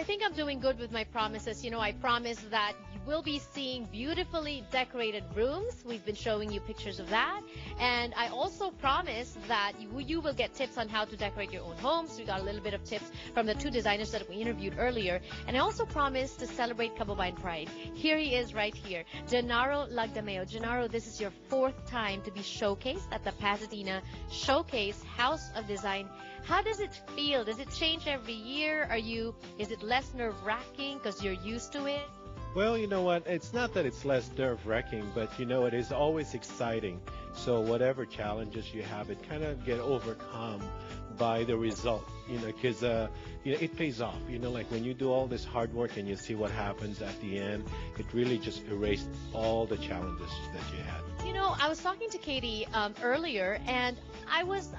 think I'm doing good with my promises. You know, I promised that you will be seeing beautifully decorated rooms. We've been showing you pictures of that. And I also promised that you will get tips on how to decorate your own homes. We got a little bit of tips from the two designers that we interviewed earlier. And I also promised to celebrate Kababayan Pride. Here he is right here, Gennaro Lagdameo. Gennaro, this is your fourth time to be showcased at the Pasadena Showcase House of Design. How does it feel? Does it change every year? Is it less nerve-wracking because you're used to it? Well, you know what? It's not that it's less nerve-wracking, but you know, it is always exciting. So whatever challenges you have, it kind of get overcome by the result, you know, because it pays off. You know, like when you do all this hard work and you see what happens at the end, it really just erased all the challenges that you had. You know, I was talking to Katie earlier, and I was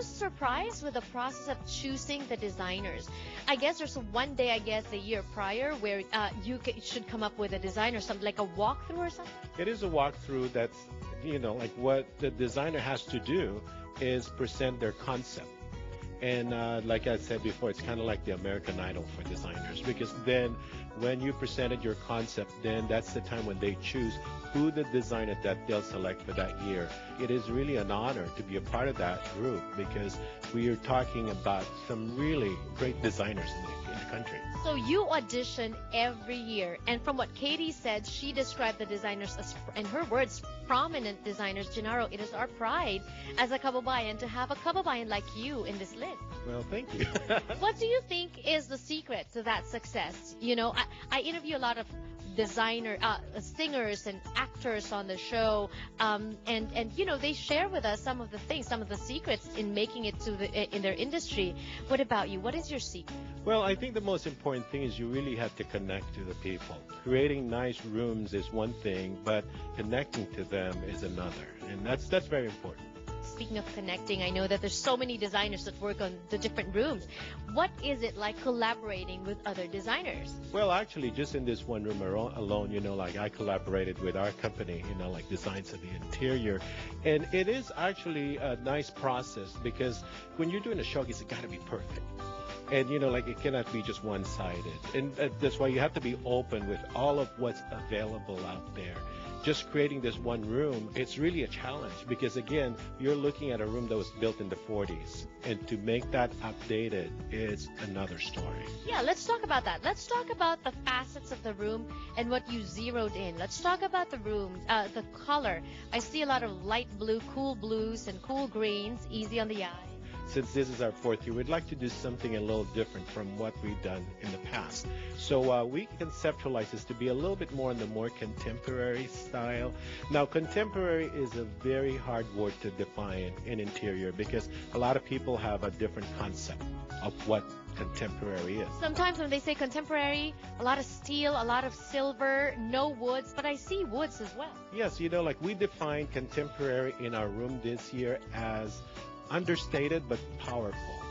surprised with the process of choosing the designers. I guess there's one day, I guess, the year prior where should come up with a designer, something like a walkthrough or something. It is a walkthrough that's, you know, like what the designer has to do is present their concept. And like I said before, it's kind of like the American Idol for designers, because then when you presented your concept, then that's the time when they choose who the designer that they'll select for that year. It is really an honor to be a part of that group because we are talking about some really great designers in the country. So you audition every year, and from what Katie said, she described the designers as, in her words, prominent designers. Gennaro, it is our pride as a Kababayan to have a Kababayan like you in this list. Well, thank you. What do you think is the secret to that success? You know, I interview a lot of singers and actors on the show, and you know, they share with us some of the things, some of the secrets in making it in their industry. What about you? What is your secret? Well, I think the most important thing is you really have to connect to the people. Creating nice rooms is one thing, but connecting to them is another, and that's very important. Speaking of connecting, I know that there's so many designers that work on the different rooms. What is it like collaborating with other designers? Well, actually, just in this one room alone, you know, like I collaborated with our company, you know, like designs of the interior. And it is actually a nice process because when you're doing a showcase, it got to be perfect. And, you know, like it cannot be just one-sided. And that's why you have to be open with all of what's available out there. Just creating this one room, it's really a challenge because, again, you're looking at a room that was built in the 40s. And to make that updated is another story. Yeah, let's talk about that. Let's talk about the facets of the room and what you zeroed in. Let's talk about the room, the color. I see a lot of light blue, cool blues, and cool greens, easy on the eye. Since this is our fourth year, we'd like to do something a little different from what we've done in the past. So we conceptualize this to be a little bit more in the more contemporary style. Now, contemporary is a very hard word to define in interior because a lot of people have a different concept of what contemporary is. Sometimes when they say contemporary, a lot of steel, a lot of silver, no woods, but I see woods as well. Yes, you know, like we define contemporary in our room this year as understated but powerful,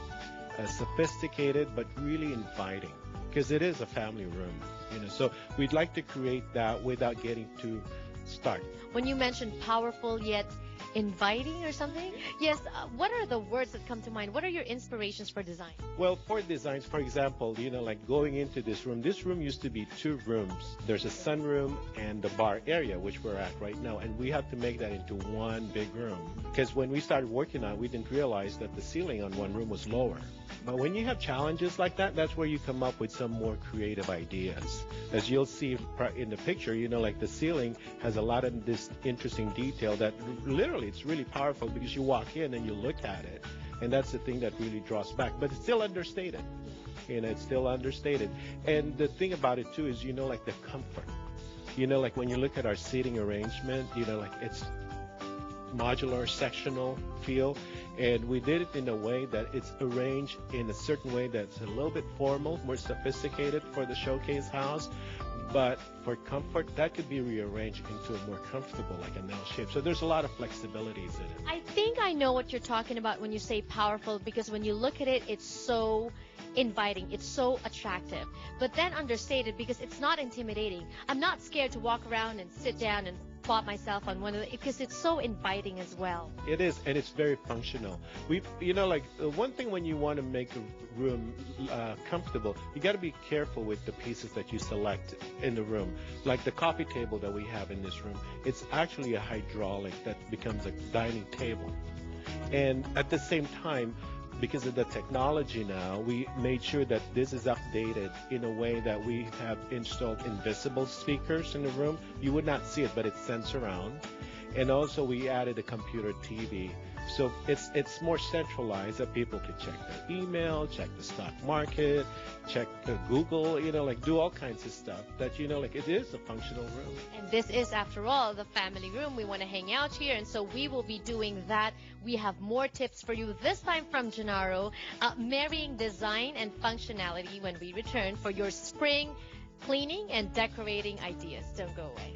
sophisticated but really inviting, because it is a family room, you know. So we'd like to create that without getting too stark. When you mentioned powerful yet inviting or something, yes, what are the words that come to mind? What are your inspirations for design? Well, for designs, for example, you know, like going into this room used to be two rooms. There's a sunroom and the bar area, which we're at right now, and we have to make that into one big room. Because when we started working on it, we didn't realize that the ceiling on one room was lower. But when you have challenges like that, that's where you come up with some more creative ideas. As you'll see in the picture, you know, like the ceiling has a lot of this interesting detail that literally it's really powerful because you walk in and you look at it, and that's the thing that really draws back. But it's still understated. You know, it's still understated. And the thing about it too is, you know, like the comfort. You know, like when you look at our seating arrangement, you know, like it's modular sectional feel, and we did it in a way that it's arranged in a certain way that's a little bit formal, more sophisticated for the showcase house, but for comfort that could be rearranged into a more comfortable, like an L shape. So there's a lot of flexibilities in it. I think I know what you're talking about when you say powerful, because when you look at it, it's so inviting, it's so attractive, but then understated because it's not intimidating. I'm not scared to walk around and sit down and spot myself on one of the, because it's so inviting as well. It is, and it's very functional. One thing when you want to make a room comfortable, you got to be careful with the pieces that you select in the room. Like the coffee table that we have in this room, it's actually a hydraulic that becomes a dining table. And at the same time, because of the technology now, we made sure that this is updated in a way that we have installed invisible speakers in the room. You would not see it, but it sends around. And also we added a computer TV. So it's more centralized that people can check their email, check the stock market, check Google, do all kinds of stuff that, it is a functional room. And this is, after all, the family room. We want to hang out here, and so we will be doing that. We have more tips for you, this time from Gennaro, marrying design and functionality when we return for your spring cleaning and decorating ideas. Don't go away.